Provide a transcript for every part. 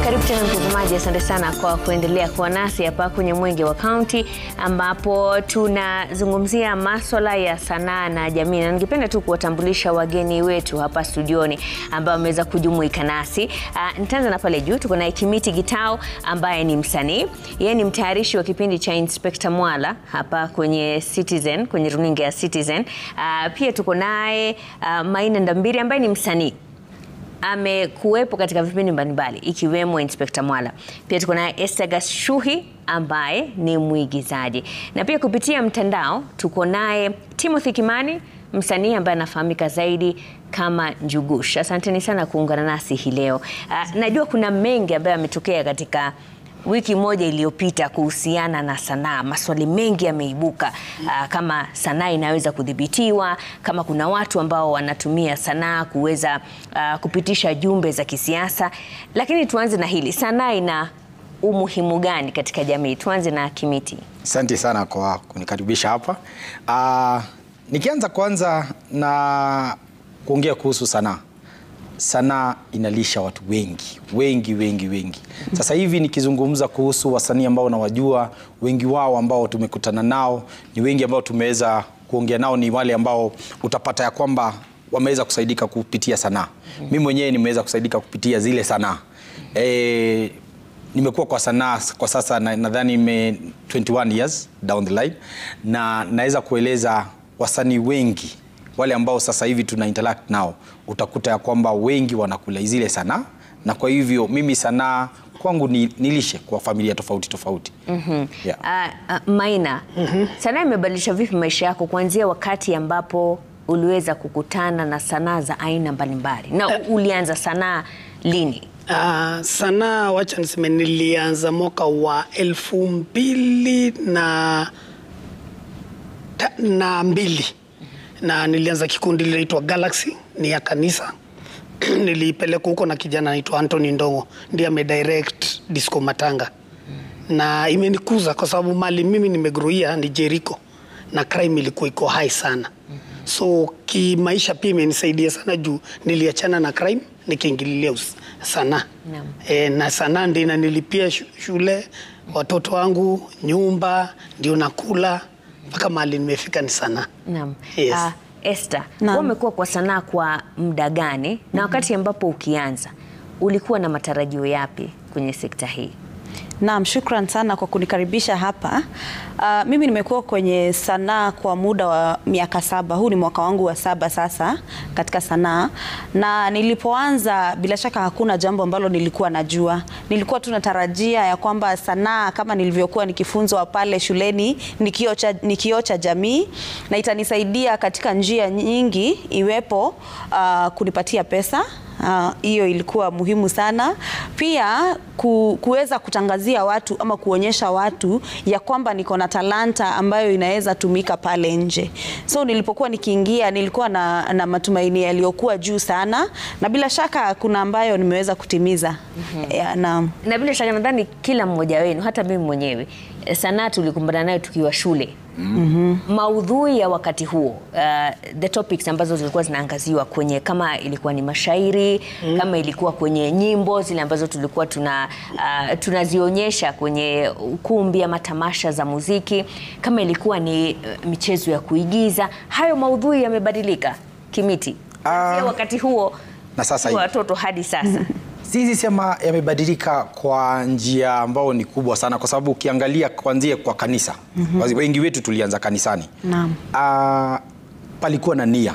Karibu tena mtazamaji, asante sana kwa kuendelea kuwa nasi hapa kwenye Mwenge wa Kaunti, ambapo tunazungumzia masuala ya sanaa na jamii. Na ningependa tu kuwatambulisha wageni wetu hapa studioni ambao wameweza kujumuika nasi. Nitaanza na pale juu, tuko na Kimiti Gitau ambaye ni msanii. Yeye ni mtayarishi wa kipindi cha Inspector Mwala hapa kwenye Citizen, kwenye runinga ya Citizen. Pia tuko naye Maina Ndambiri ambaye ni msanii. Amekuwepo katika vipindi mbalimbali ikiwemo Inspector Mwala. Pia tuko na Esther Gashuhi ambaye ni mwigizaji. Na pia kupitia mtandao tuko naye Timothy Kimani, msanii ambaye anafahamika zaidi kama Njugush. Asanteni sana kuungana nasi hii leo. Najua kuna mengi ambayo yametokea katika wiki moja iliyopita kuhusiana na sanaa. Maswali mengi yameibuka, kama sanaa inaweza kudhibitiwa, kama kuna watu ambao wanatumia sanaa kuweza kupitisha jumbe za kisiasa. Lakini tuanze na hili, sanaa ina umuhimu gani katika jamii? Tuanze na Kimiti. Asante sana kwa kunikaribisha hapa. Nikianza kwanza na kuongea kuhusu sanaa. Sanaa inalisha watu wengi. Sasa hivi nikizungumza kuhusu wasanii ambao nawajua, wengi wao ambao tumekutana nao, ni wengi ambao tumeweza kuongea nao, ni wale ambao utapata ya kwamba wameweza kusaidika kupitia sanaa. Mimi mwenyewe nimeweza kusaidika kupitia zile sanaa. Nimekuwa kwa sanaa kwa sasa nadhani 21 years down the line, na naweza kueleza wasanii wengi wale ambao sasa hivi tuna interact nao, utakuta ya kwamba wengi wanakula zile sanaa, na kwa hivyo mimi sanaa kwangu nilishe kwa familia tofauti. Yeah. Maina, sanaa imebadilisha vipi maisha yako kuanzia wakati ambapo uliweza kukutana na sanaa za aina mbalimbali? Na ulianza sanaa lini? Sanaa, wacha niseme, nilianza mwaka wa 2002 na nilianza kikundi linaitwa Galaxy, ni ya kanisa. Nilipelekwa huko na kijana anaitwa Anthony Ndongo, ndiye amedirect Disco Matanga. Na imenikuza kwa sababu mali mimi nimegroia ni Jericho, na crime ilikuwa iko high sana. So kimaisha pia imenisaidia sana juu niliachana na crime nikiingililia sanaa. Na sanaa ndio inanilipia shule, watoto wangu, nyumba, ndio nakula mpaka mahali nimefika ni sanaa. Naam. Yes. Esther, wewe umekuwa kwa sanaa kwa muda gani? Na wakati ambapo ukianza ulikuwa na matarajio yapi kwenye sekta hii? Naam, shukran sana kwa kunikaribisha hapa. Mimi nimekuwa kwenye sanaa kwa muda wa miaka 7. Huu ni mwaka wangu wa 7 sasa katika sanaa. Na nilipoanza, bila shaka hakuna jambo ambalo nilikuwa najua. Nilikuwa tunatarajia ya kwamba sanaa, kama nilivyokuwa nikifunzwa pale shuleni, ni kioo cha jamii, na itanisaidia katika njia nyingi, iwepo kunipatia pesa. Hiyo ilikuwa muhimu sana. Pia kuweza kutangazia watu ama kuonyesha watu ya kwamba niko na talanta ambayo inaweza tumika pale nje. So nilipokuwa nikiingia, nilikuwa na matumaini yaliyokuwa juu sana, na bila shaka kuna ambayo nimeweza kutimiza. Na bila shaka nadhani kila mmoja wenu, hata mimi mwenyewe, sanaa tulikumbana nayo tukiwa shule. Maudhui ya wakati huo, the topics ambazo zilikuwa zinaangaziwa kwenye, kama ilikuwa ni mashairi, kama ilikuwa kwenye nyimbo zile ambazo tulikuwa tunazionyesha kwenye ukumbi ama tamasha za muziki, kama ilikuwa ni michezo ya kuigiza, hayo maudhui yamebadilika. Kimiti, wakati huo na sasa hivi watoto hadi sasa. Sisi sema yamebadilika kwa njia ambao ni kubwa sana, kwa sababu ukiangalia kuanzia kwa kanisa, wengi wetu tulianza kanisani. Naam. Palikuwa na nia.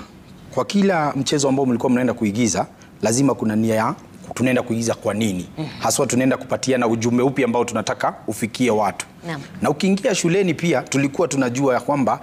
Kwa kila mchezo ambao mlikuwa mnaenda kuigiza, lazima kuna nia ya tunaenda kuigiza kwa nini. Haswa tunaenda kupatiana ujumbe upi ambao tunataka ufikie watu. Na ukiingia shuleni pia tulikuwa tunajua ya kwamba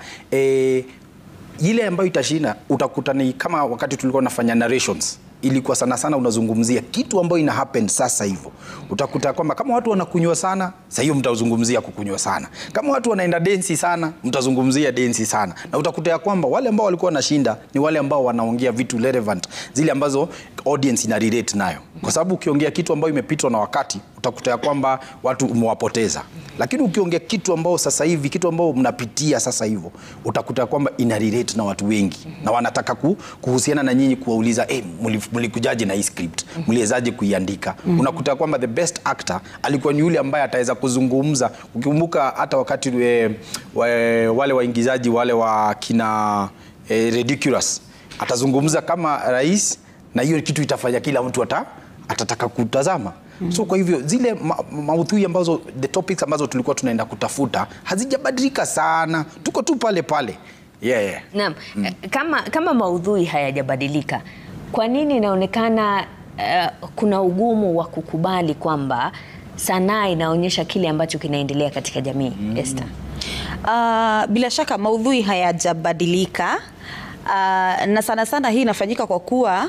ile ambayo itashinda utakuta ni kama wakati tulikuwa tunafanya narrations, ilikuwa sana unazungumzia kitu ambayo ina happen sasa hivyo. Utakuta kwamba kama watu wanakunywa sana, sasa hiyo mtazungumzia kukunywa sana. Kama watu wanaenda dance sana, mtazungumzia dance sana. Na utakuta ya kwamba wale ambao walikuwa wanashinda ni wale ambao wanaongea vitu relevant, zile ambazo audience ina relate nayo. Kwa sababu ukiongea kitu ambayo imepitwa na wakati, utakuta ya kwamba watu umewapoteza. Lakini ukiongea kitu ambao sasa hivi, kitu ambao mnapitia sasa hivyo, utakuta ya kwamba ina relate na watu wengi, na wanataka kuhusiana na nyinyi, kuwauliza mlikujaje na hii script, mliwezaje kuiandika. Unakuta kwamba the best actor alikuwa ni yule ambaye ataweza kuzungumza. Ukikumbuka hata wakati wale waigizaji wale wa kina Ridiculous, atazungumza kama rais na hiyo kitu itafanya kila mtu atataka kutazama. So kwa hivyo zile maudhui ambazo, the topics ambazo tulikuwa tunaenda kutafuta hazijabadilika sana, tuko tu pale pale. Naam. Kama maudhui hayajabadilika, kwa nini inaonekana kuna ugumu wa kukubali kwamba sanaa inaonyesha kile ambacho kinaendelea katika jamii? Esther. Bila shaka maudhui hayajabadilika, na sana sana hii inafanyika kwa kuwa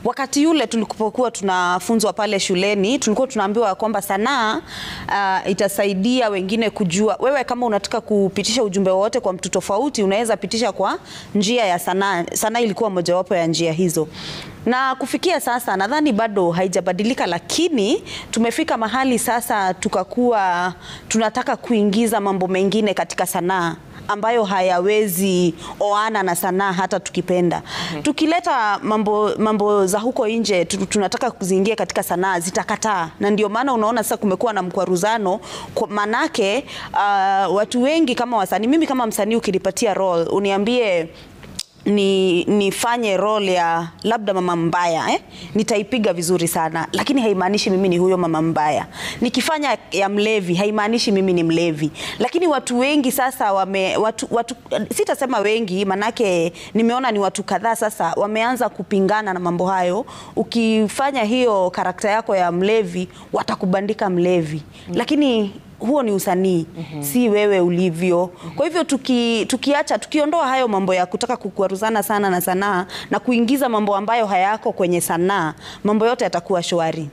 wakati yule tulipokuwa tunafunzwa pale shuleni, tulikuwa tunaambiwa kwamba sanaa itasaidia wengine kujua. Wewe kama unataka kupitisha ujumbe wote kwa mtu tofauti, unaweza pitisha kwa njia ya sanaa. Sanaa ilikuwa mojawapo ya njia hizo. Na kufikia sasa nadhani bado haijabadilika, lakini tumefika mahali sasa tukakuwa tunataka kuingiza mambo mengine katika sanaa ambayo hayawezi oana na sanaa hata tukipenda. Tukileta mambo za huko nje tunataka kuziingia katika sanaa, zitakataa. Na ndio maana unaona sasa kumekuwa na mkwaruzano, manake watu wengi kama wasanii, mimi kama msanii ukinipatia role uniambie nifanye role ya labda mama mbaya, nitaipiga vizuri sana, lakini haimaanishi mimi ni huyo mama mbaya. Nikifanya ya mlevi haimaanishi mimi ni mlevi. Lakini watu wengi sasa watu sitasema wengi, manake nimeona ni watu kadhaa sasa wameanza kupingana na mambo hayo. Ukifanya hiyo karakta yako ya mlevi, watakubandika mlevi. Lakini huo ni usanii, si wewe ulivyo. Kwa hivyo tukiondoa hayo mambo ya kutaka kukwaruzana sana na sanaa na kuingiza mambo ambayo hayako kwenye sanaa, mambo yote yatakuwa shwari.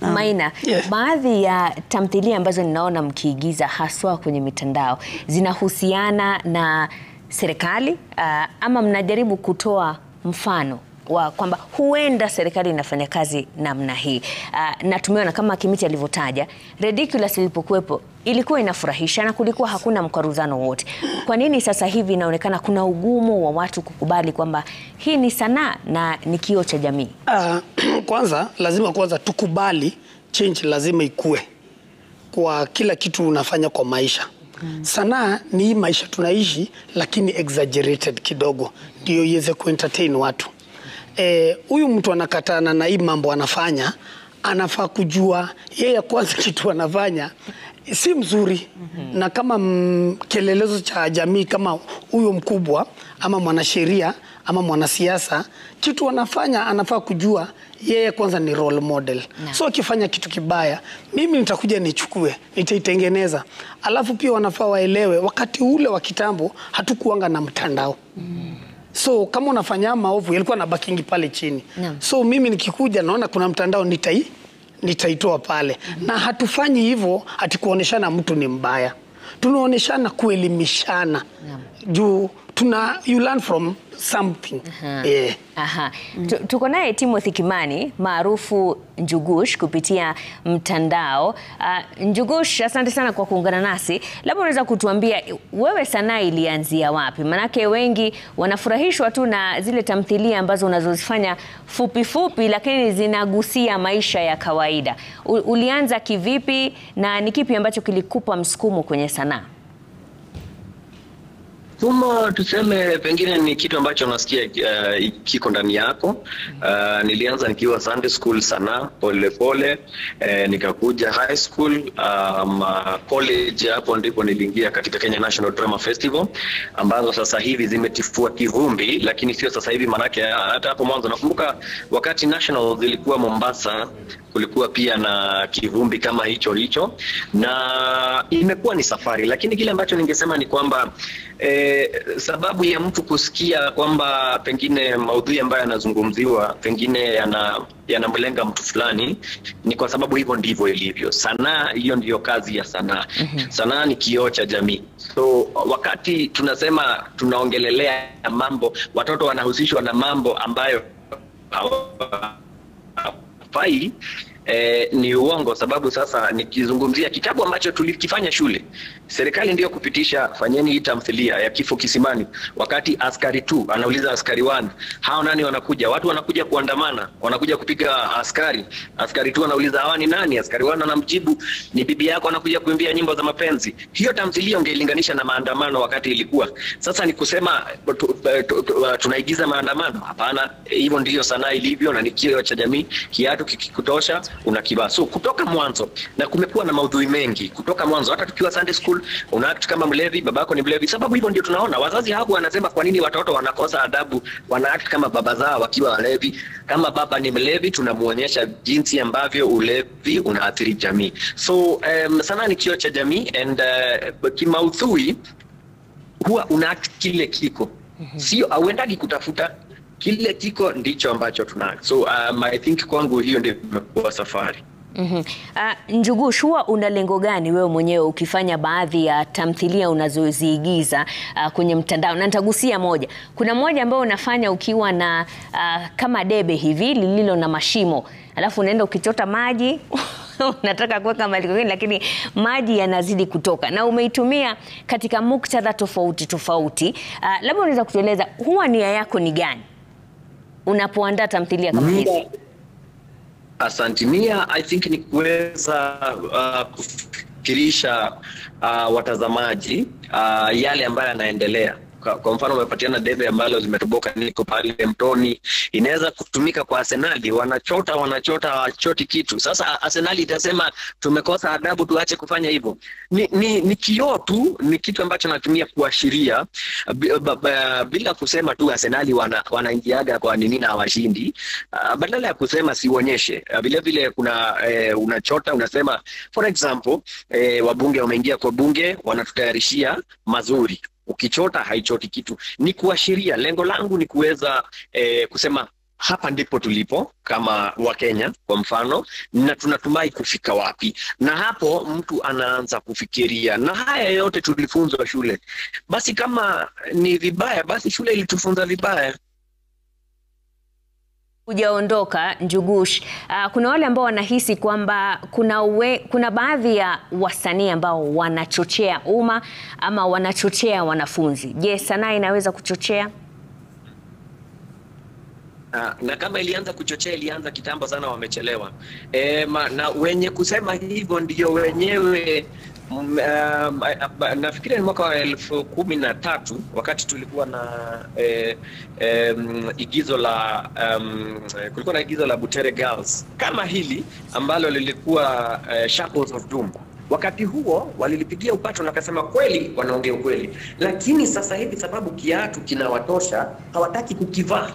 Maina, baadhi ya tamthilia ambazo ninaona mkiigiza haswa kwenye mitandao zinahusiana na serikali, ama mnajaribu kutoa mfano wa kwamba huenda serikali inafanya kazi namna hii. Na tumeona kama Kimiti alivyotaja, Ridiculous ilipokuwepo ilikuwa inafurahisha na kulikuwa hakuna mkwaruzano wote. Kwa nini sasa hivi inaonekana kuna ugumu wa watu kukubali kwamba hii ni sanaa na ni kioo cha jamii? Kwanza lazima tukubali change lazima ikue kwa kila kitu unafanya kwa maisha. Sanaa ni hii maisha tunaishi, lakini exaggerated kidogo ndio iweze kuentertain watu. Huyu mtu anakatana na hii mambo anafanya, anafaa kujua yeye kwanza kitu anafanya si mzuri. Na kama kelelezo cha jamii, kama huyo mkubwa ama mwanasheria ama mwanasiasa, kitu anafanya anafaa kujua yeye kwanza ni role model. So akifanya kitu kibaya, mimi nitakuja nichukue, nitaitengeneza. Alafu pia wanafaa waelewe wakati ule wa kitambo hatukuanga na mtandao. So kama unafanya maovu yalikuwa na bakingi pale chini. So mimi nikikuja naona kuna mtandao, nitaitoa pale. Na hatufanyi hivyo ati kuoneshana mtu ni mbaya. Tunaoneshana kuelimishana. Juu you learn from something. Tuko naye Timothy Kimani maarufu Njugush kupitia mtandao. Njugush, asante sana kwa kuungana nasi. Labda unaweza kutuambia wewe sanaa ilianzia wapi? Manake wengi wanafurahishwa tu na zile tamthilia ambazo unazozifanya fupi fupi, lakini zinagusia maisha ya kawaida. Ulianza kivipi na ni kipi ambacho kilikupa msukumo kwenye sanaa? Tuseme pengine ni kitu ambacho nasikia kiko ndani yako. Nilianza nikiwa Sunday school sanaa pole pole, nikakuja high school, college, hapo ndipo niliingia katika Kenya National Drama Festival ambazo sasa hivi zimetifua kivumbi, lakini sio sasa hivi, manake hata hapo mwanzo nakumbuka wakati National zilikuwa Mombasa kulikuwa pia na kivumbi kama hicho, na imekuwa ni safari. Lakini kile ambacho ningesema ni kwamba sababu ya mtu kusikia kwamba pengine maudhui ambayo yanazungumziwa pengine yanamlenga mtu fulani, ni kwa sababu hivyo ndivyo ilivyo. Sanaa hiyo ndiyo kazi ya sanaa. Sanaa ni kioo cha jamii. So wakati tunasema tunaongelelea mambo, watoto wanahusishwa na mambo ambayo hawafai, ni uongo, sababu sasa nikizungumzia kitabu ambacho tulikifanya shule, serikali ndio kupitisha fanyeni hii tamthilia ya Kifo Kisimani, wakati askari 2 anauliza askari 1, hao nani wanakuja? Watu wanakuja kuandamana, wanakuja kupiga askari. Askari 2 anauliza hawa ni nani? Askari 1 anamjibu ni bibi yako anakuja kuimbia nyimbo za mapenzi. Hiyo tamthilia ungeilinganisha na maandamano wakati ilikuwa. Sasa ni kusema tunaigiza maandamano? Hapana, hivyo ndio sanaa ilivyo na ni kioo cha jamii. Kiatu kikikutosha unakivaa. So kutoka mwanzo, na kumekuwa na maudhui mengi kutoka mwanzo, hata tukiwa Sunday school una act kama mlevi, babako ni mlevi, sababu hivyo ndio tunaona. Wazazi hapo wanasema kwa nini watoto wanakosa adabu, wana act kama baba zao wakiwa walevi. Kama baba ni mlevi, tunamuonyesha jinsi ambavyo ulevi unaathiri jamii. So sanaa ni kioo cha jamii, and kimaudhui huwa una act kile kiko, sio auendagi kutafuta kile kiko, ndicho ambacho tuna. So I think kwangu hiyo ndio imekuwa safari. Njugush, huwa una lengo gani wewe mwenyewe ukifanya baadhi ya tamthilia unazoziigiza kwenye mtandao? Na nitagusia moja. Kuna moja ambayo unafanya ukiwa na kama debe hivi lililo na mashimo, alafu unaenda ukichota maji unataka kuweka maji lakini maji yanazidi kutoka, na umeitumia katika muktadha tofauti tofauti. Labda unaweza kutueleza huwa nia yako ni gani unapoandaa tamthilia kama hizi? Asante. Nia I think ni kuweza kufikirisha watazamaji yale ambayo yanaendelea. Kwa mfano umepatiana debe ambalo zimetoboka, niko pale mtoni, inaweza kutumika kwa Arsenali, wanachota wachoti kitu. Sasa Arsenali itasema tumekosa adabu, tuache kufanya hivyo. Ni kioo tu, ni kitu ambacho natumia kuashiria bila kusema tu Arsenali wanaingiaga kwa nini na hawashindi. Badala ya kusema sionyeshe, vile vile kuna unachota, unasema for example wabunge wameingia kwa bunge, wanatutayarishia mazuri. Ukichota haichoti kitu, ni kuashiria. Lengo langu ni kuweza kusema hapa ndipo tulipo kama Wakenya kwa mfano, na tunatumai kufika wapi, na hapo mtu anaanza kufikiria. Na haya yote tulifunzwa shule, basi kama ni vibaya, basi shule ilitufunza vibaya. Hujaondoka Njugush, kuna wale ambao wanahisi kwamba kuna baadhi ya wasanii ambao wanachochea umma ama wanachochea wanafunzi. Je, sanaa inaweza kuchochea? Na kama ilianza kuchochea, ilianza kitambo sana, wamechelewa. Na wenye kusema hivyo ndio wenyewe. Nafikiri ni mwaka wa 2013 wakati tulikuwa na igizo la kulikuwa na igizo la Butere Girls kama hili ambalo lilikuwa Shackles of Doom. Wakati huo walilipigia upato na wakasema kweli wanaongea ukweli, lakini sasa hivi sababu kiatu kinawatosha hawataki kukivaa.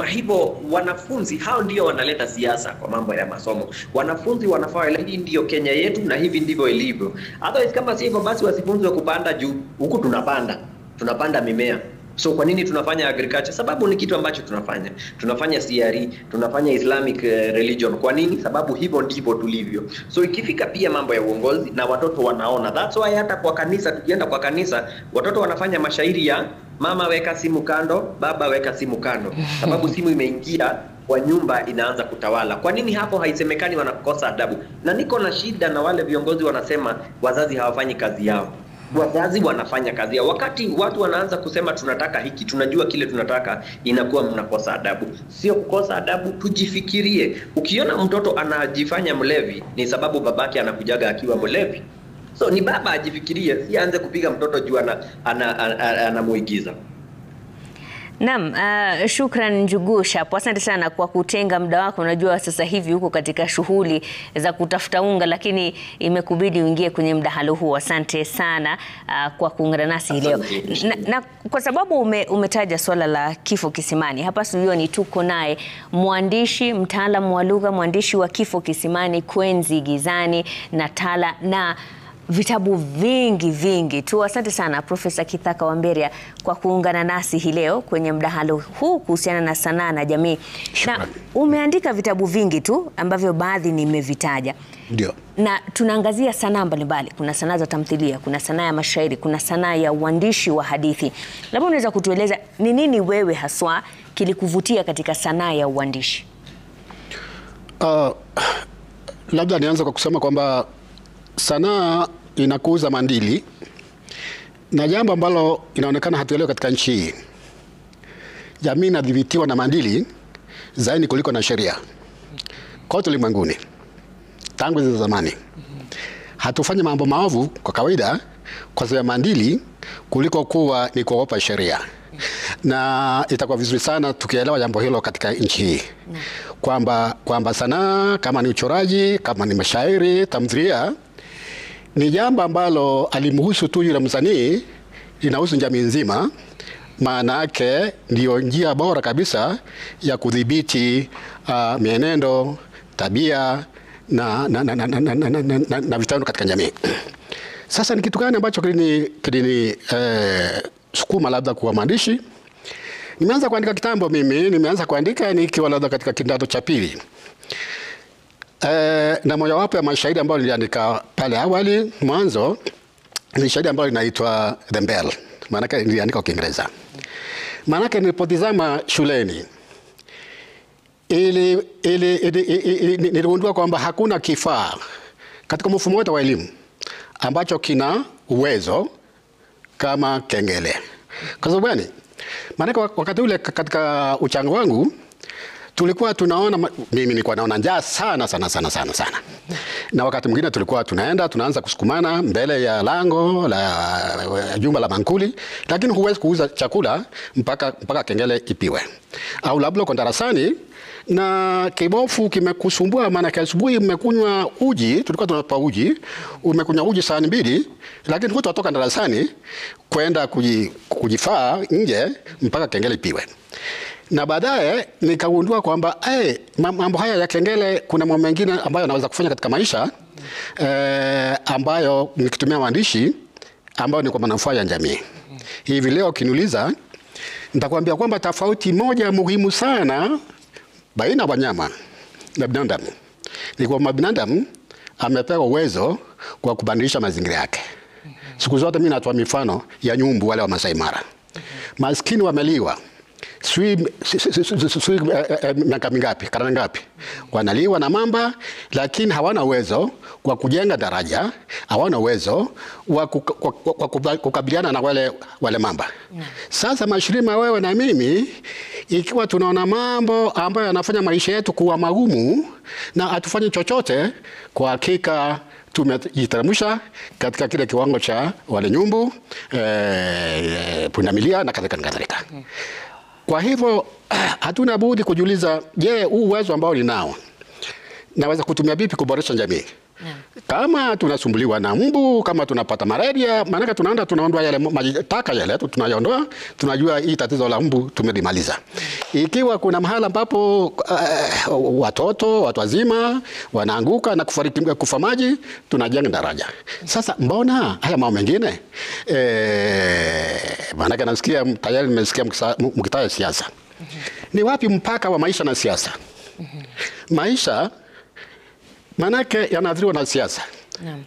Hivyo wanafunzi hao ndio wanaleta siasa kwa mambo ya masomo. Wanafunzi wanafaa, hii ndio Kenya yetu na hivi ndivyo ilivyo. Otherwise kama si hivyo, basi wasifunzwe kupanda juu. Huku tunapanda mimea. So kwa nini tunafanya agriculture? Sababu ni kitu ambacho tunafanya CRE, tunafanya Islamic religion. Kwa nini? Sababu hivyo ndivyo tulivyo. So ikifika pia mambo ya uongozi na watoto wanaona. That's why hata kwa kanisa, tukienda kwa kanisa, watoto wanafanya mashairi ya mama weka simu kando, baba weka simu kando. Sababu simu imeingia kwa nyumba, inaanza kutawala. Kwa nini hapo haisemekani wanakosa adabu? Na niko na shida na wale viongozi wanasema wazazi hawafanyi kazi yao. Wazazi wanafanya kazi yao. Wakati watu wanaanza kusema tunataka hiki, tunajua kile tunataka, inakuwa mnakosa adabu. Sio kukosa adabu, tujifikirie. Ukiona mtoto anajifanya mlevi, ni sababu babake anakujaga akiwa mlevi. So ni baba ajifikirie, si aanze kupiga mtoto juu anamuigiza. Naam, shukran Njugush hapo. Asante sana kwa kutenga muda wako. Unajua sasa hivi huko katika shughuli za kutafuta unga, lakini imekubidi uingie kwenye mdahalo huo. Asante sana kwa kuungana nasi leo. Na kwa sababu umetaja swala la Kifo Kisimani, hapa studioni tuko naye mwandishi, mtaalamu wa lugha, mwandishi wa Kifo Kisimani, Kwenzi Gizani na Tala na vitabu vingi tu. Asante sana Profesa Kithaka Wamberia kwa kuungana nasi hii leo kwenye mdahalo huu kuhusiana na sanaa na jamii. Na umeandika vitabu vingi tu ambavyo baadhi nimevitaja. Ndio. Na tunaangazia sanaa mbalimbali. Kuna sanaa za tamthilia, kuna sanaa ya mashairi, kuna sanaa ya uandishi wa hadithi. Labda unaweza kutueleza ni nini wewe haswa kilikuvutia katika sanaa ya uandishi? Labda nianze kwa kusema kwamba sanaa inakuza maadili, na jambo ambalo inaonekana hatuelewi katika nchi hii. Jamii inadhibitiwa na maadili zaidi kuliko na sheria. Kote ulimwenguni tangu hizo zamani hatufanye mambo maovu kwa kawaida kwa sababu ya maadili kuliko kuwa ni kuogopa sheria. Na itakuwa vizuri sana tukielewa jambo hilo katika nchi hii, kwamba sanaa kama ni uchoraji, kama ni mashairi, tamthilia, ni jambo ambalo alimhusu tu yule msanii, inahusu jamii nzima. Maana yake ndio njia bora kabisa ya kudhibiti mienendo, tabia na vitendo katika jamii. Sasa ni kitu gani ambacho kilini sukuma labda kuwa mwandishi? Nimeanza kuandika kitambo mimi, nimeanza kuandika nikiwa labda katika kidato cha pili. Na mojawapo ya mashairi ambayo niliandika pale awali mwanzo ni shairi ambayo linaitwa The Bell. Maana yake niliandika kwa Kiingereza. Maana yake nilipotizama shuleni niligundua kwamba hakuna kifaa katika mfumo wote wa elimu ambacho kina uwezo kama kengele. Kwa sababu gani? Maana wakati ule katika uchangu wangu tulikuwa tunaona, mimi nilikuwa naona njaa sana. Na wakati mwingine tulikuwa tunaanza kusukumana mbele ya lango la jumba la mankuli, lakini huwezi kuuza chakula mpaka kengele ipiwe. Au labda kwa darasani na kibofu kimekusumbua, maana asubuhi mmekunywa uji, tulikuwa tunapa uji, umekunywa uji sahani 2, lakini hutatoka darasani kwenda kujifaa nje mpaka kengele ipiwe. Na baadaye nikagundua kwamba mambo haya ya kengele kuna mambo mengine ambayo naweza kufanya katika maisha ambayo nikitumia maandishi ambayo ni kwa manufaa ya jamii. Hivi leo kiniuliza, nitakwambia kwamba tofauti moja muhimu sana baina ya wanyama na binadamu ni kwamba binadamu amepewa uwezo kwa kubadilisha mazingira yake. Siku zote mimi natoa mifano ya nyumbu wale wa Masai Mara. Maskini wameliwa miaka mingapi, karne ngapi, wanaliwa na mamba, lakini hawana uwezo wa kujenga daraja, hawana uwezo wa kukabiliana na wale mamba. Sasa mashirima, wewe na mimi, ikiwa tunaona mambo ambayo yanafanya maisha yetu kuwa magumu na hatufanye chochote, kwa hakika tumejiteremsha katika kile kiwango cha wale nyumbu, pundamilia na kadhalika. Kwa hivyo hatuna budi kujiuliza, je, huu uwezo ambao ninao naweza kutumia vipi kuboresha jamii? Kama tunasumbuliwa na mbu, kama tunapata malaria, maana tunaondoa yale taka yale, tunayaondoa, tunajua hii tatizo la mbu tumelimaliza. Ikiwa kuna mahala ambapo watu wazima wanaanguka na kufa maji, tunajenga daraja. Sasa mbona haya mambo mengine maana nasikia tayari nimesikia mkitaja siasa. Ni wapi mpaka wa maisha na siasa? Maisha manake yanaathiriwa na siasa.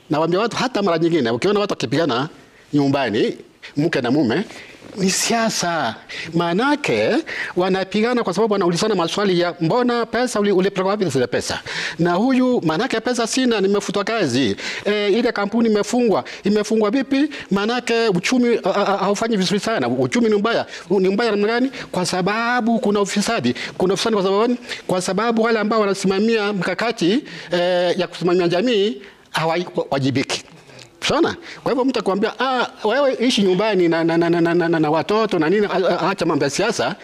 Nawaambia watu, hata mara nyingine ukiona watu wakipigana nyumbani, mke na mume, ni siasa. Manake wanapigana kwa sababu wanaulizana maswali ya mbona pesa ulipeleka wapi zile pesa? Na huyu manake pesa sina, nimefutwa kazi. Ile kampuni imefungwa vipi? Manake uchumi haufanyi vizuri sana. Uchumi ni mbaya. Ni mbaya namna gani? Kwa sababu kuna ufisadi. Kuna ufisadi kwa sababu kwa sababu wale ambao wanasimamia mkakati ya kusimamia jamii hawajibiki. Sana. Kwa hivyo mtu akwambia, wewe ishi nyumbani na watoto na nini, acha mambo ya siasa,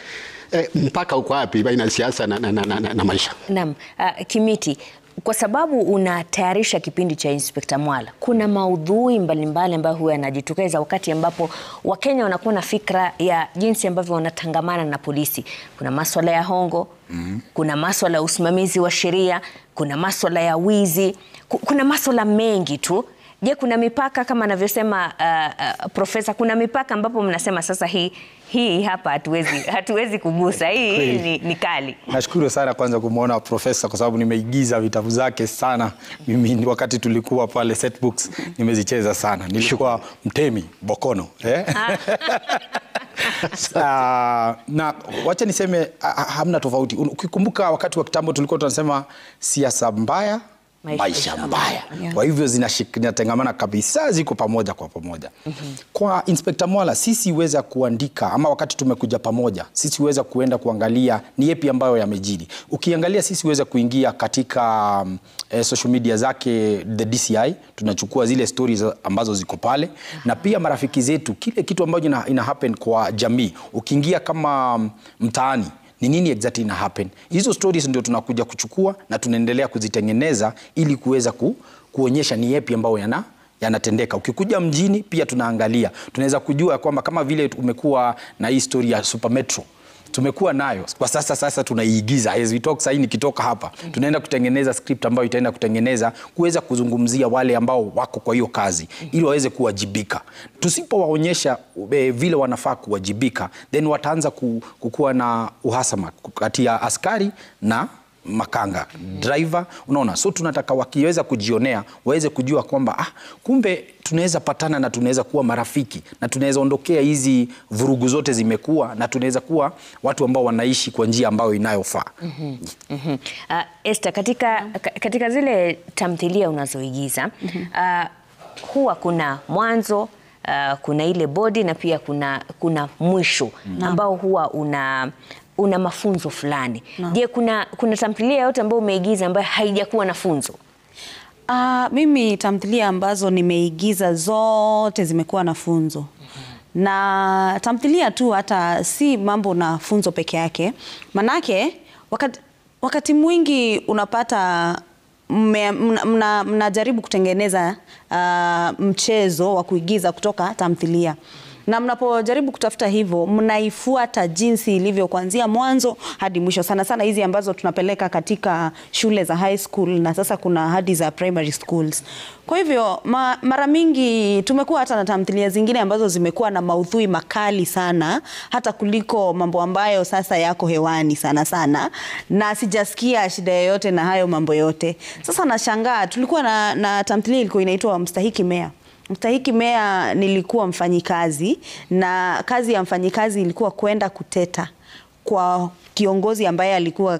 mpaka uko wapi baina siasa na maisha? Naam, Kimiti, kwa sababu unatayarisha kipindi cha Inspector Mwala, kuna maudhui mbalimbali ambayo huwa yanajitokeza wakati ambapo Wakenya wanakuwa na fikra ya jinsi ambavyo wanatangamana na polisi. Kuna masuala ya hongo, kuna masuala ya usimamizi wa sheria, kuna masuala ya wizi, kuna masuala mengi tu. Je, kuna mipaka kama anavyosema profesa, kuna mipaka ambapo mnasema sasa hii hapa hatuwezi kugusa, hii ni kali? Nashukuru sana kwanza kumuona profesa, kwa sababu nimeigiza vitabu zake sana. Mimi wakati tulikuwa pale Setbooks nimezicheza sana. Nilikuwa mtemi Bokono. Na wacha niseme hamna tofauti. Ukikumbuka wakati wa kitambo tulikuwa tunasema siasa mbaya, maisha mbaya. Kwa hivyo zinatengamana kabisa, ziko pamoja kwa pamoja. Kwa Inspector Mwala, sisi weza kuandika ama wakati tumekuja pamoja, sisi weza kuenda kuangalia ni yepi ambayo yamejiri. Ukiangalia sisi weza kuingia katika social media zake the DCI, tunachukua zile stories ambazo ziko pale, na pia marafiki zetu, kile kitu ambacho ina happen kwa jamii. Ukiingia kama mtaani, ni nini exactly ina happen? Hizo stories ndio tunakuja kuchukua na tunaendelea kuzitengeneza ili kuweza kuonyesha ni yepi ambayo yanatendeka. Ukikuja mjini pia tunaangalia. Tunaweza kujua kwamba kama vile umekuwa na hii story ya Super Metro. Tumekuwa nayo. Kwa sasa tunaigiza. As we talk, sasa nikitoka hapa, tunaenda kutengeneza script ambayo itaenda kutengeneza kuweza kuzungumzia wale ambao wako kwa hiyo kazi ili waweze kuwajibika. Tusipowaonyesha vile wanafaa kuwajibika, then wataanza kukuwa na uhasama kati ya askari na makanga, driver, unaona. So tunataka wakiweza kujionea, waweze kujua kwamba kumbe tunaweza patana na tunaweza kuwa marafiki na tunaweza ondokea hizi vurugu zote zimekuwa, na tunaweza kuwa watu ambao wanaishi kwa njia ambayo inayofaa. Esther, katika zile tamthilia unazoigiza, huwa kuna mwanzo, kuna ile body na pia kuna mwisho ambao huwa una mafunzo fulani. Je, kuna tamthilia yote ambayo umeigiza ambayo haijakuwa na funzo? Mimi tamthilia ambazo nimeigiza zote zimekuwa na funzo. Na tamthilia tu hata si mambo na funzo peke yake. Manake wakati mwingi unapata mnajaribu kutengeneza mchezo wa kuigiza kutoka tamthilia. Na mnapojaribu kutafuta hivyo, mnaifuata jinsi ilivyo kuanzia mwanzo hadi mwisho. Sana sana hizi ambazo tunapeleka katika shule za high school na sasa kuna hadi za primary schools. Kwa hivyo mara mingi tumekuwa hata na tamthilia zingine ambazo zimekuwa na maudhui makali sana, hata kuliko mambo ambayo sasa yako hewani sana. Na sijasikia shida yoyote na hayo mambo yote. Sasa nashangaa, tulikuwa na tamthilia ilikuwa inaitwa Mstahiki Meya. Mstahiki Meya nilikuwa mfanyikazi, na kazi ya mfanyikazi ilikuwa kwenda kuteta kwa kiongozi ambaye alikuwa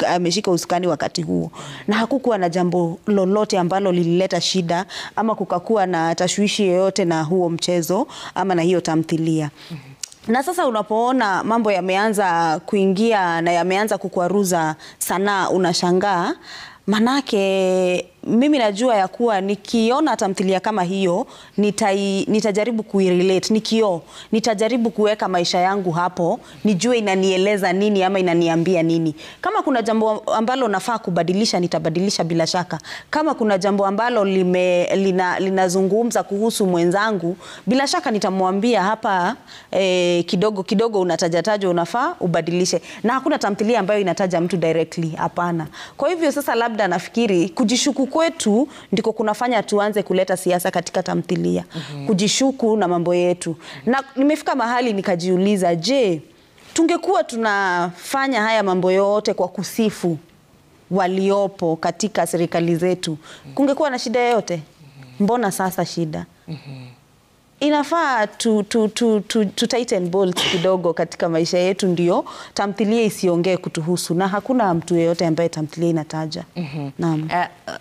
ameshika usukani wakati huo. Na hakukuwa na jambo lolote ambalo lilileta shida ama kukakuwa na tashwishi yoyote na huo mchezo ama na hiyo tamthilia. Na sasa unapoona mambo yameanza kuingia na yameanza kukwaruza sanaa, unashangaa. Manake mimi najua ya kuwa nikiona tamthilia kama hiyo nitajaribu kuirelate, nitajaribu kuweka maisha yangu hapo, nijue inanieleza nini ama inaniambia nini. Kama kuna jambo ambalo nafaa kubadilisha, nitabadilisha bila shaka. Kama kuna jambo ambalo linazungumza kuhusu mwenzangu, bila shaka nitamwambia hapa kidogo unataja unafaa ubadilishe. Na hakuna tamthilia ambayo inataja mtu directly, hapana. Kwa hivyo sasa labda nafikiri kujishuku kwetu ndiko kunafanya tuanze kuleta siasa katika tamthilia. Kujishuku na mambo yetu. Na nimefika mahali nikajiuliza, je, tungekuwa tunafanya haya mambo yote kwa kusifu waliopo katika serikali zetu, kungekuwa na shida yote? Mbona sasa shida? Inafaa tu tighten bolts kidogo katika maisha yetu, ndio tamthilia isiongee kutuhusu, na hakuna mtu yeyote ambaye tamthilia inataja. Naam.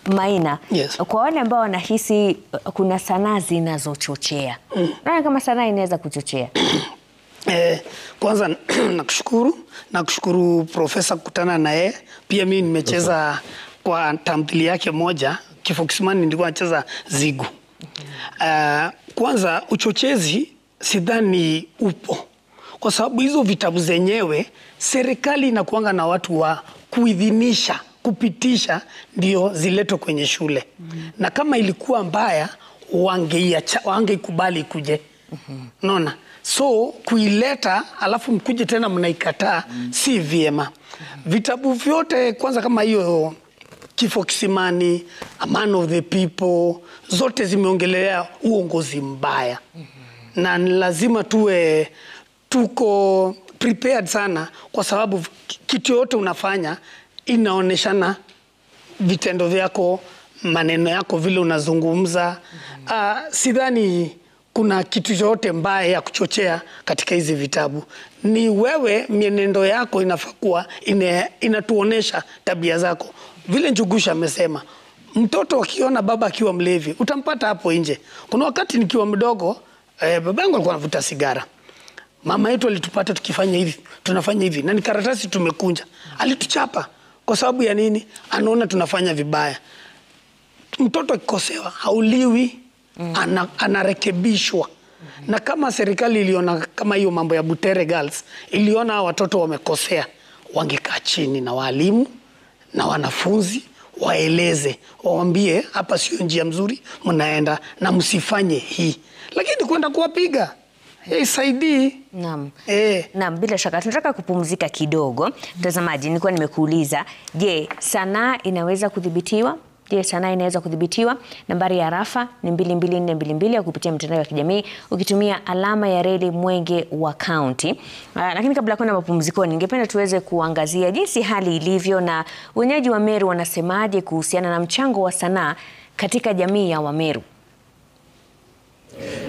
Maina, Yes. Kwa wale ambao wanahisi kuna sanaa zinazochochea, nani kama sanaa inaweza kuchochea? Kwanza nakushukuru Profesa kukutana naye. Pia mimi nimecheza kwa tamthilia yake moja, Kifo Kisimani, nilikuwa nacheza Zigu. Kwanza uchochezi sidhani upo, kwa sababu hizo vitabu zenyewe serikali inakuanga na watu wa kuidhinisha, kupitisha ndio ziletwe kwenye shule. Na kama ilikuwa mbaya wangeikubali kuje. Unaona? So kuileta alafu mkuje tena mnaikataa, si vyema. Vitabu vyote kwanza kama hiyo Kifo Kisimani, A Man of the People, zote zimeongelea uongozi mbaya. Na lazima tuko prepared sana, kwa sababu kitu yote unafanya inaoneshana vitendo vyako, maneno yako, vile unazungumza. Sidhani kuna kitu yote mbaya ya kuchochea katika hizi vitabu. Ni wewe, mienendo yako inafaa kuwa inatuonesha tabia zako. Vile Njugusha amesema, Mtoto akiona baba akiwa mlevi, utampata hapo nje. Kuna wakati nikiwa mdogo, babangu alikuwa anavuta sigara. Mama yetu alitupata tukifanya hivi, tunafanya hivi, na ni karatasi tumekunja. Alituchapa kwa sababu ya nini? Anaona tunafanya vibaya. Mtoto akikosewa hauliwi, anarekebishwa. Na kama serikali iliona kama hiyo mambo ya Butere Girls, iliona watoto wamekosea, wangekaa chini na walimu na wanafunzi, waeleze, waambie hapa sio njia mzuri mnaenda na msifanye hii. Lakini kwenda kuwapiga isaidii. Naam. Naam, bila shaka tunataka kupumzika kidogo. Mtazamaji, nilikuwa nimekuuliza, je, sanaa inaweza kudhibitiwa? Je, sanaa inaweza kudhibitiwa? Nambari ya rafa ni 22422 ya kupitia mtandao wa kijamii ukitumia alama ya reli Mwenge wa County. Lakini kabla ya kwenda mapumzikoni, ningependa tuweze kuangazia jinsi hali ilivyo na wenyeji wa Meru wanasemaje kuhusiana na mchango wa sanaa katika jamii ya Wameru.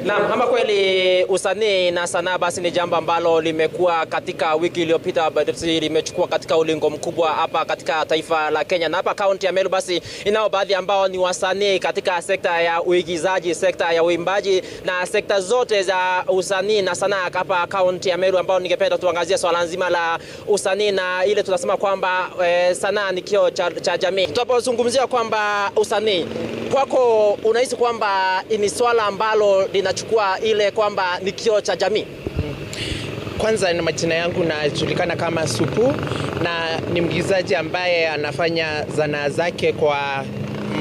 Naam, kama kweli usanii na sanaa basi ni jambo ambalo limekuwa katika wiki iliyopita basi limechukua katika ulingo mkubwa hapa katika taifa la Kenya, na hapa kaunti ya Meru basi inao baadhi ambao ni wasanii katika sekta ya uigizaji, sekta ya uimbaji na sekta zote za usanii na sanaa hapa kaunti ya Meru, ambao ningependa tuangazia swala nzima la usanii na ile tunasema kwamba sanaa ni kioo cha jamii. Tunapozungumzia kwamba usanii, kwako unahisi kwamba ni swala ambalo linachukua ile kwamba ni kioo cha jamii? Kwanza, ni majina yangu najulikana kama Supu, na ni mwigizaji ambaye anafanya zanaa zake kwa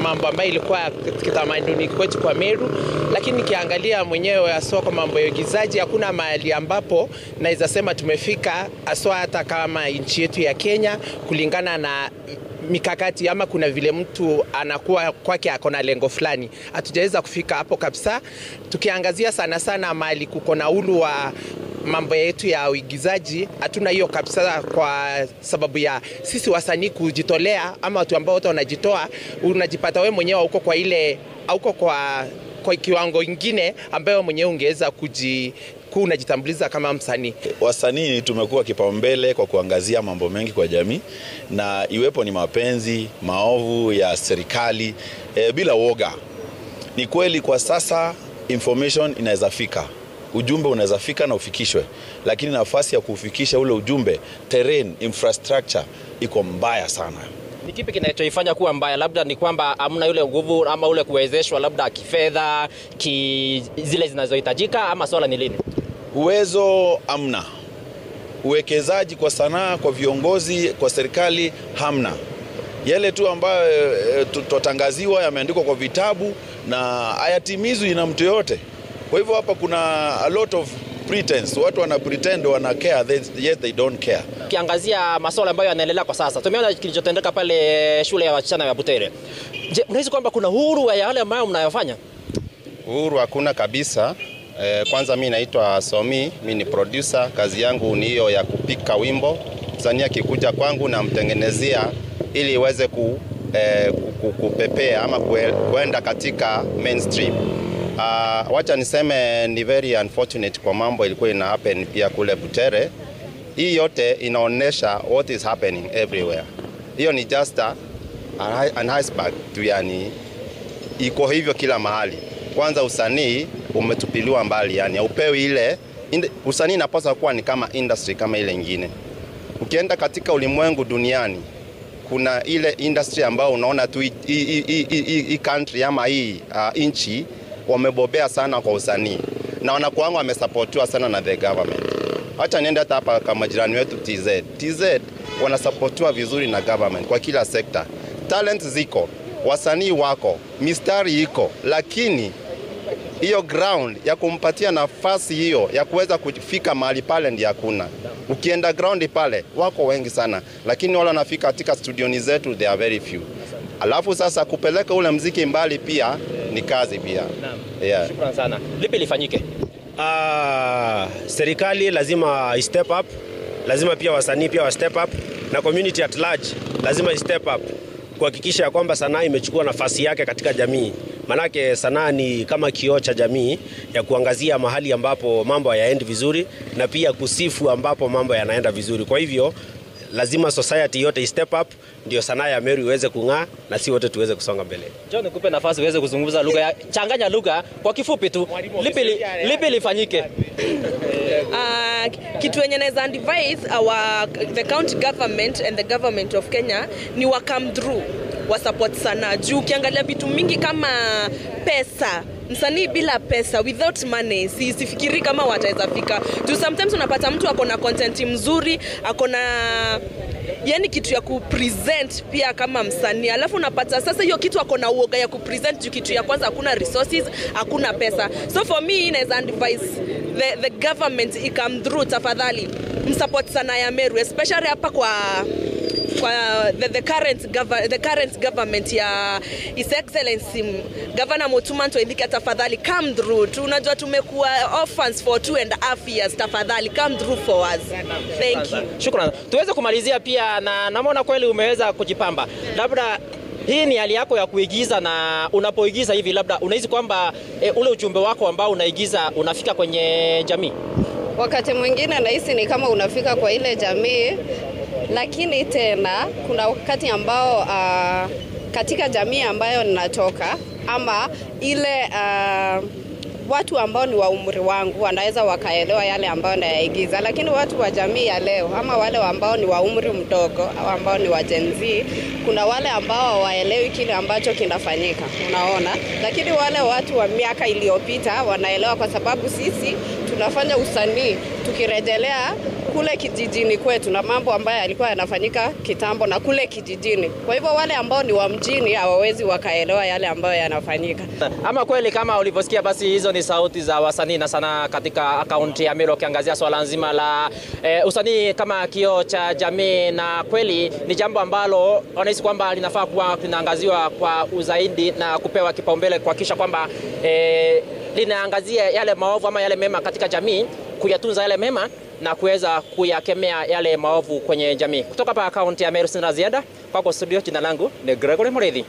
mambo ambayo ilikuwa kitamaduni kwetu kwa Meru. Lakini nikiangalia mwenyewe aswa kwa mambo ya uigizaji, hakuna mahali ambapo naweza sema tumefika aswa hata kama nchi yetu ya Kenya kulingana na mikakati ama kuna vile mtu anakuwa kwake akona lengo fulani. Hatujaweza kufika hapo kabisa. Tukiangazia sana sana mahali kuko na ulu wa mambo yetu ya uigizaji, hatuna hiyo kabisa, kwa sababu ya sisi wasanii kujitolea ama watu ambao wote wanajitoa, unajipata wewe mwenyewe uko kwa ile auko kwa kiwango kingine ambayo mwenyewe ungeweza unajitambuliza kama msanii. Wasanii tumekuwa kipaumbele kwa kuangazia mambo mengi kwa jamii, na iwepo ni mapenzi, maovu ya serikali, bila woga. Ni kweli kwa sasa information inaweza fika, ujumbe unaweza fika na ufikishwe, lakini nafasi ya kufikisha ule ujumbe, terrain, infrastructure iko mbaya sana. Ni kipi kinachoifanya kuwa mbaya? Labda ni kwamba hamna yule nguvu ama ule kuwezeshwa labda kifedha, zile zinazohitajika, ama swala ni lini? Uwezo hamna. Uwekezaji kwa sanaa, kwa viongozi, kwa serikali hamna. Yale tu ambayo tutangaziwa yameandikwa kwa vitabu na hayatimizwi na mtu yote. Kwa hivyo hapa kuna a lot of pretense. Watu wana pretend wana care, yet they don't care. Kiangazia masuala ambayo yanaendelea kwa sasa, tumeona kilichotendeka pale shule ya wasichana ya Butere. Je, unahisi kwamba kuna uhuru wa yale ambayo mnayofanya? Uhuru hakuna kabisa. Kwanza mimi naitwa Somi, mimi ni producer. Kazi yangu ni hiyo ya kupika wimbo. Msanii akikuja kwangu na mtengenezea ili iweze kupepea ama kuenda katika mainstream. Wacha niseme ni very unfortunate kwa mambo ilikuwa ina happen pia kule Butere. Hii yote inaonesha what is happening everywhere. Hiyo ni just an iceberg tu, yani iko hivyo kila mahali. Kwanza usanii umetupiliwa mbali, yani upewi ile usanii inapaswa kuwa ni kama industry kama ile nyingine. Ukienda katika ulimwengu duniani, kuna ile industry ambayo unaona tu hii country ama hii inchi wamebobea sana kwa usanii na wanakuanga wamesupportiwa sana na the government. Acha niende hata hapa kama jirani wetu TZ wanasupportiwa vizuri na government kwa kila sekta. Talent ziko, wasanii wako, mistari iko, lakini hiyo ground ya kumpatia nafasi hiyo ya kuweza kufika mahali pale ndiyo hakuna. Ukienda ground pale wako wengi sana, lakini wale wanafika katika studioni zetu they are very few. Alafu sasa kupeleka ule mziki mbali pia ni kazi pia. Naam. Yeah. Shukrani sana. Lipi lifanyike? Serikali lazima step up, lazima pia wasanii pia wa step up, na community at large lazima step up kuhakikisha kwamba sanaa imechukua nafasi yake katika jamii. Manake sanaa ni kama kioo cha jamii, ya kuangazia mahali ambapo mambo hayaendi vizuri na pia kusifu ambapo mambo yanaenda vizuri. Kwa hivyo lazima society yote step up ndio sanaa ya Meru iweze kung'aa na si wote tuweze kusonga mbele. John, nikupe nafasi uweze kuzungumza lugha ya changanya lugha kwa kifupi tu. Lipi lifanyike? Kitu yenye naweza advise the county government and the government of Kenya ni wa come through wa support sana juu ukiangalia vitu mingi kama pesa, msanii bila pesa, without money sifikiri kama wataweza fika juu. Sometimes unapata mtu akona content mzuri, akona yani kitu ya kupresent pia kama msanii, alafu unapata sasa hiyo kitu akona uoga ya kupresent juu kitu ya kwanza hakuna resources, hakuna pesa. So for me inaweza advise the government come through, tafadhali msupport sana ya Meru, especially hapa kwa the current government ya His Excellency Governor Mutuma Ntwendike, tafadhali come through. Tunajua tumekuwa orphans for 2.5 years, tafadhali come through for us. Thank you. Shukrani. Tuweze kumalizia pia na naona kweli umeweza kujipamba. Labda hii ni hali yako ya kuigiza, na unapoigiza hivi labda unahisi kwamba ule ujumbe wako ambao unaigiza unafika kwenye jamii? Wakati mwingine nahisi ni kama unafika kwa ile jamii, lakini tena kuna wakati ambao katika jamii ambayo ninatoka ama ile watu ambao ni wa umri wangu wanaweza wakaelewa yale ambayo nayaigiza, lakini watu wa jamii ya leo ama wale ambao ni wa umri mdogo au ambao ni wa Gen Z, kuna wale ambao hawaelewi kile ambacho kinafanyika, unaona. Lakini wale watu wa miaka iliyopita wanaelewa, kwa sababu sisi tunafanya usanii tukirejelea kule kijijini kwetu na mambo ambayo yalikuwa yanafanyika kitambo na kule kijijini. Kwa hivyo wale ambao ni wa mjini hawawezi wakaelewa yale ambayo yanafanyika. Ama kweli kama ulivyosikia, basi hizo ni sauti za wasanii na sanaa katika kaunti ya Meru kiangazia swala nzima la usanii kama kioo cha jamii, na kweli ni jambo ambalo wanahisi kwamba linafaa kuwa linaangaziwa kwa uzaidi na kupewa kipaumbele kuhakikisha kwamba linaangazia yale maovu ama yale mema katika jamii, kuyatunza yale mema na kuweza kuyakemea yale maovu kwenye jamii. Kutoka hapa kaunti ya Meru sina ziada. Kwako studio, jina langu ni Gregory Mureithi.